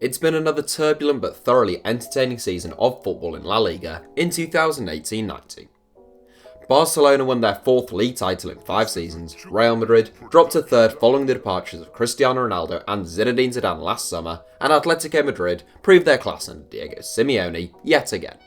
It's been another turbulent but thoroughly entertaining season of football in La Liga in 2018-19. Barcelona won their fourth league title in 5 seasons, Real Madrid dropped to third following the departures of Cristiano Ronaldo and Zinedine Zidane last summer, and Atletico Madrid proved their class under Diego Simeone yet again.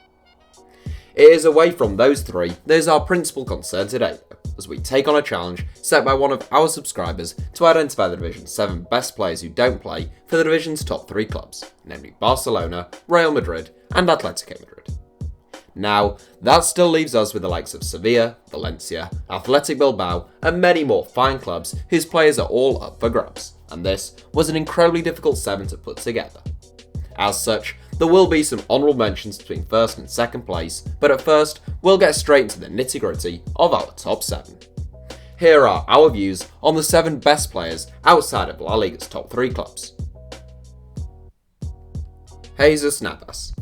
It is away from those three that is our principal concern today, as we take on a challenge set by one of our subscribers to identify the Division's 7 best players who don't play for the Division's top 3 clubs, namely Barcelona, Real Madrid and Atletico Madrid. Now, that still leaves us with the likes of Sevilla, Valencia, Athletic Bilbao and many more fine clubs whose players are all up for grabs, and this was an incredibly difficult 7 to put together. As such, there will be some honourable mentions between first and second place, but at first, we'll get straight into the nitty-gritty of our top 7. Here are our views on the 7 best players outside of La Liga's top 3 clubs. Jesus Navas.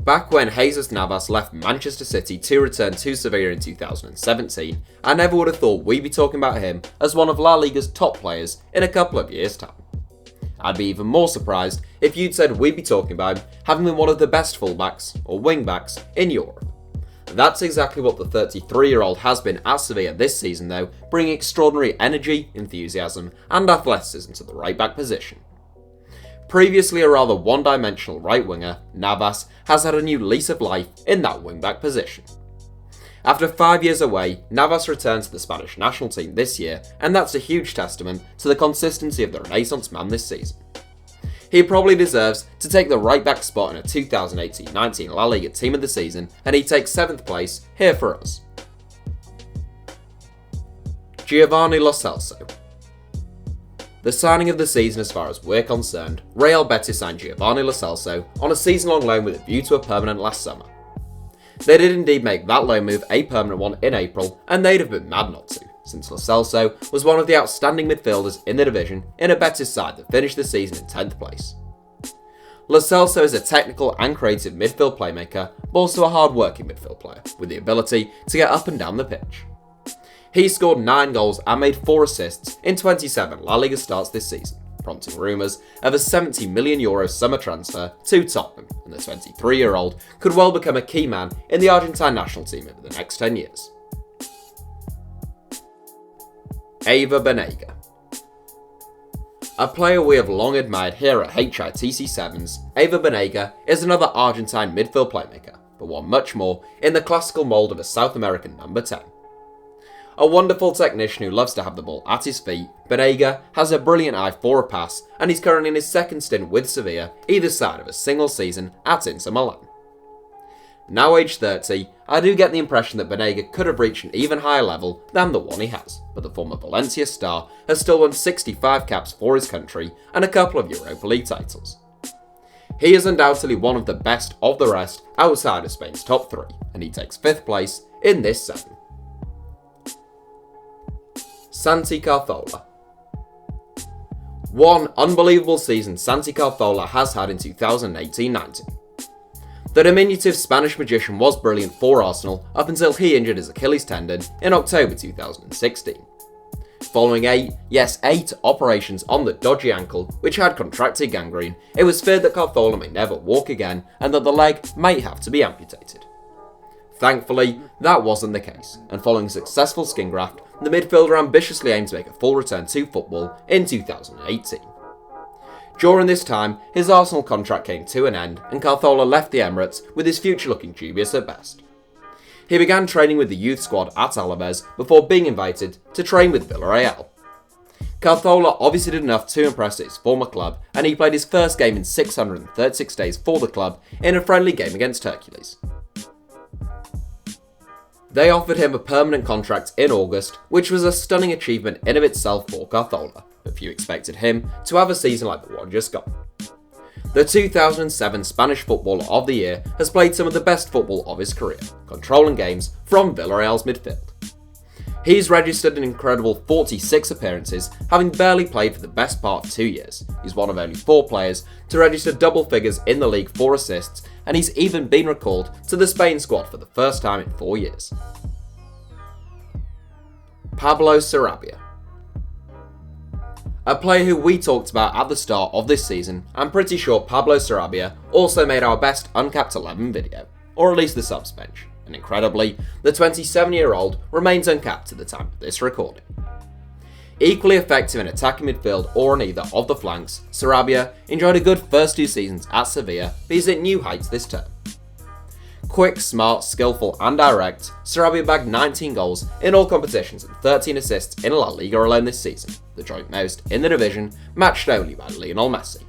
Back when Jesus Navas left Manchester City to return to Sevilla in 2017, I never would have thought we'd be talking about him as one of La Liga's top players in a couple of years' time. I'd be even more surprised if you'd said we'd be talking about him having been one of the best fullbacks or wingbacks in Europe. That's exactly what the 33-year-old has been at Sevilla this season though, bringing extraordinary energy, enthusiasm and athleticism to the right-back position. Previously a rather one-dimensional right winger, Navas has had a new lease of life in that wing-back position. After 5 years away, Navas returned to the Spanish national team this year, and that's a huge testament to the consistency of the Renaissance man this season. He probably deserves to take the right-back spot in a 2018-19 La Liga Team of the Season, and he takes 7th place here for us. Giovani Lo Celso. The signing of the season as far as we're concerned, Real Betis signed Giovani Lo Celso on a season-long loan with a view to a permanent last summer. They did indeed make that loan move a permanent one in April, and they'd have been mad not to, since Lo Celso was one of the outstanding midfielders in the division in a Betis side that finished the season in 10th place. Lo Celso is a technical and creative midfield playmaker, but also a hard-working midfield player, with the ability to get up and down the pitch. He scored 9 goals and made 4 assists in 27 La Liga starts this season, prompting rumours of a €70 million summer transfer to Tottenham, and the 23-year-old could well become a key man in the Argentine national team over the next 10 years. Banega. A player we have long admired here at HITC Sevens, Banega is another Argentine midfield playmaker, but one much more in the classical mould of a South American number 10. A wonderful technician who loves to have the ball at his feet, Banega has a brilliant eye for a pass and he's currently in his second stint with Sevilla, either side of a single season at Inter Milan. Now aged 30, I do get the impression that Banega could have reached an even higher level than the one he has, but the former Valencia star has still won 65 caps for his country and a couple of Europa League titles. He is undoubtedly one of the best of the rest outside of Spain's top 3, and he takes 5th place in this 7. Santi Cazorla. One unbelievable season Santi Cazorla has had in 2018-19. The diminutive Spanish magician was brilliant for Arsenal up until he injured his Achilles tendon in October 2016. Following 8 operations on the dodgy ankle, which had contracted gangrene, it was feared that Cazorla may never walk again and that the leg might have to be amputated. Thankfully, that wasn't the case, and following a successful skin graft, the midfielder ambitiously aimed to make a full return to football in 2018. During this time, his Arsenal contract came to an end, and Cazorla left the Emirates with his future looking dubious at best. He began training with the youth squad at Alaves before being invited to train with Villarreal. Cazorla obviously did enough to impress his former club, and he played his first game in 636 days for the club in a friendly game against Hercules. They offered him a permanent contract in August, which was a stunning achievement in of itself for Cazorla, but few expected him to have a season like the one just gone. The 2007 Spanish Footballer of the Year has played some of the best football of his career, controlling games from Villarreal's midfield. He's registered an incredible 46 appearances, having barely played for the best part of 2 years. He's one of only 4 players to register double figures in the league for assists, and he's even been recalled to the Spain squad for the first time in 4 years. Pablo Sarabia. A player who we talked about at the start of this season, I'm pretty sure Pablo Sarabia also made our best uncapped 11 video, or at least the subs bench, and incredibly, the 27-year-old remains uncapped at the time of this recording. Equally effective in attacking midfield or on either of the flanks, Sarabia enjoyed a good first 2 seasons at Sevilla, but he's at new heights this term. Quick, smart, skillful and direct, Sarabia bagged 19 goals in all competitions and 13 assists in La Liga alone this season, the joint most in the division, matched only by Lionel Messi.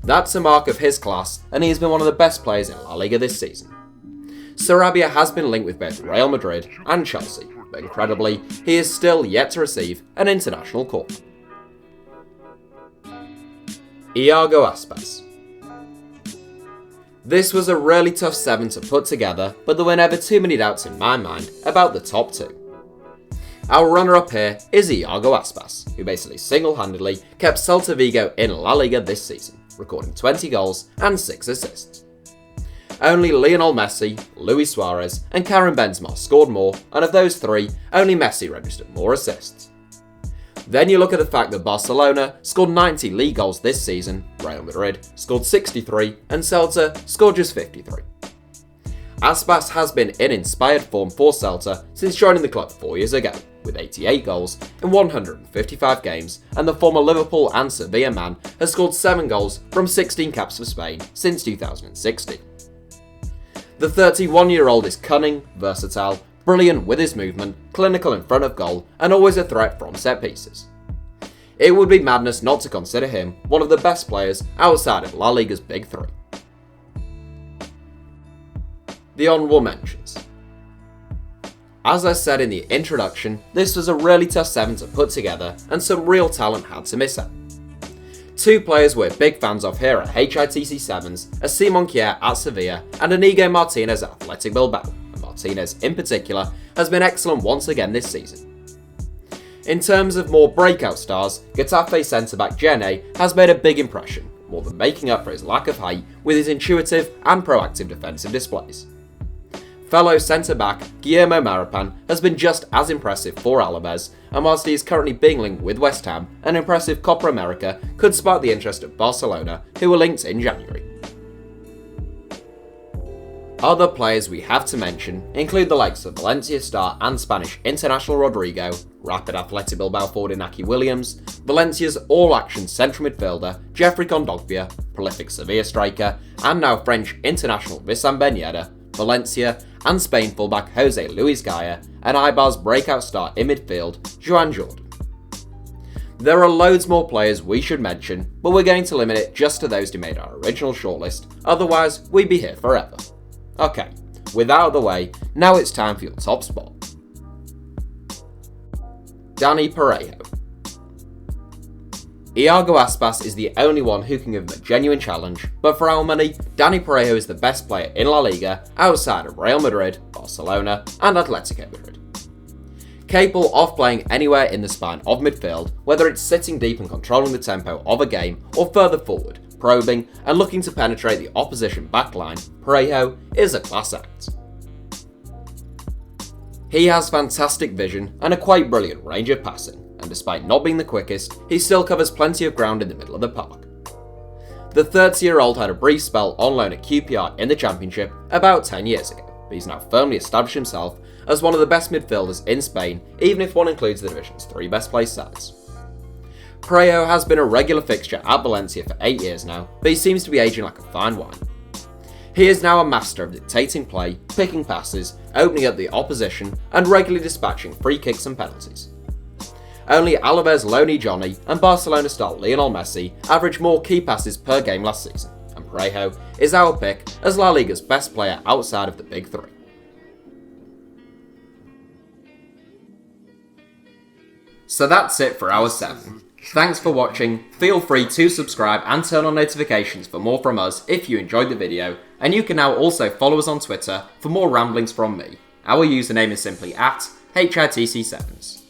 That's a mark of his class, and he has been one of the best players in La Liga this season. Sarabia has been linked with both Real Madrid and Chelsea, but incredibly, he is still yet to receive an international call. Iago Aspas. This was a really tough 7 to put together, but there were never too many doubts in my mind about the top 2. Our runner-up here is Iago Aspas, who basically single-handedly kept Celta Vigo in La Liga this season, recording 20 goals and 6 assists. Only Lionel Messi, Luis Suarez and Karim Benzema scored more, and of those 3, only Messi registered more assists. Then you look at the fact that Barcelona scored 90 league goals this season, Real Madrid scored 63 and Celta scored just 53. Aspas has been in inspired form for Celta since joining the club 4 years ago, with 88 goals in 155 games, and the former Liverpool and Sevilla man has scored 7 goals from 16 caps for Spain since 2016. The 31-year-old is cunning, versatile, brilliant with his movement, clinical in front of goal, and always a threat from set pieces. It would be madness not to consider him one of the best players outside of La Liga's big 3. The honourable mentions. As I said in the introduction, this was a really tough 7 to put together, and some real talent had to miss out. 2 players we're big fans of here at HITC Sevens are Simon Kjaer at Sevilla and Inigo Martinez at Athletic Bilbao, and Martinez in particular has been excellent once again this season. In terms of more breakout stars, Getafe centre-back Jene has made a big impression, more than making up for his lack of height with his intuitive and proactive defensive displays. Fellow centre-back Guillermo Maripan has been just as impressive for Alaves, and whilst he is currently being linked with West Ham, an impressive Copa America could spark the interest of Barcelona, who were linked in January. Other players we have to mention include the likes of Valencia star and Spanish international Rodrigo, rapid Athletic Bilbao forward Inaki Williams, Valencia's all-action central midfielder Jeffrey Kondogbia, prolific Sevilla striker, and now French international Wissam Ben Yedder, Valencia and Spain fullback Jose Luis Gaya, and Eibar's breakout star in midfield, Joan Jordan. There are loads more players we should mention, but we're going to limit it just to those who made our original shortlist, otherwise we'd be here forever. Okay, with that out of the way, now it's time for your top spot. Dani Parejo. Iago Aspas is the only one who can give him a genuine challenge, but for our money, Dani Parejo is the best player in La Liga outside of Real Madrid, Barcelona and Atletico Madrid. Capable of playing anywhere in the spine of midfield, whether it's sitting deep and controlling the tempo of a game or further forward, probing and looking to penetrate the opposition backline, Parejo is a class act. He has fantastic vision and a quite brilliant range of passing, and despite not being the quickest, he still covers plenty of ground in the middle of the park. The 30-year-old had a brief spell on loan at QPR in the Championship about 10 years ago, but he's now firmly established himself as one of the best midfielders in Spain, even if one includes the division's 3 best placed sides. Parejo has been a regular fixture at Valencia for 8 years now, but he seems to be aging like a fine wine. He is now a master of dictating play, picking passes, opening up the opposition, and regularly dispatching free kicks and penalties. Only Alaves loanee Johnny and Barcelona star Lionel Messi averaged more key passes per game last season, and Parejo is our pick as La Liga's best player outside of the big 3. So that's it for our 7. Thanks for watching, feel free to subscribe and turn on notifications for more from us if you enjoyed the video, and you can now also follow us on Twitter for more ramblings from me. Our username is simply @HITC Sevens.